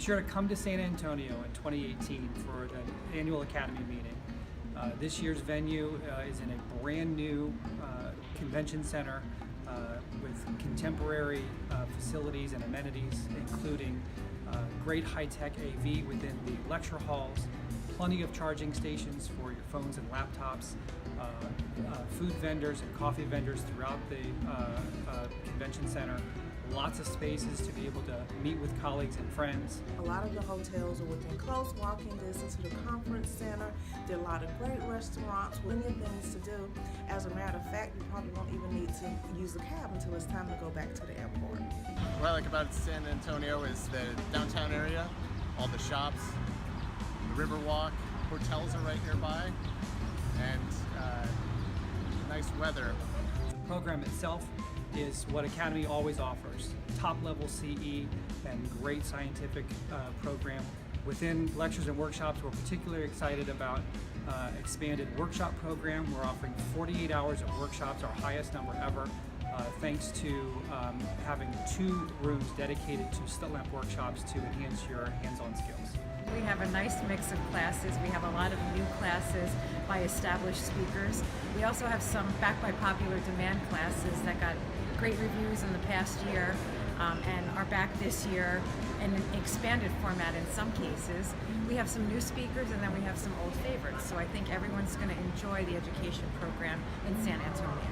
sure to come to San Antonio in 2018 for the annual Academy meeting. This year's venue is in a brand new convention center with contemporary facilities and amenities, including great high-tech AV within the lecture halls, plenty of charging stations for your phones and laptops, food vendors and coffee vendors throughout the convention center, lots of spaces to be able to meet with colleagues and friends. A lot of the hotels are within close walking distance to the conference center. There are a lot of great restaurants, plenty of things to do. As a matter of fact, you probably won't even need to use the cab until it's time to go back to the airport. What I like about San Antonio is the downtown area, all the shops, the Riverwalk, hotels are right nearby, and nice weather. The program itself is what Academy always offers: top-level CE and great scientific program. Within lectures and workshops, we're particularly excited about expanded workshop program. We're offering 48 hours of workshops, our highest number ever, thanks to having 2 rooms dedicated to slit lamp workshops to enhance your hands-on skills. We have a nice mix of classes. We have a lot of new classes by established speakers. We also have some backed by popular demand classes that got great reviews in the past year and are back this year in an expanded format in some cases. We have some new speakers and then we have some old favorites. So I think everyone's going to enjoy the education program in San Antonio.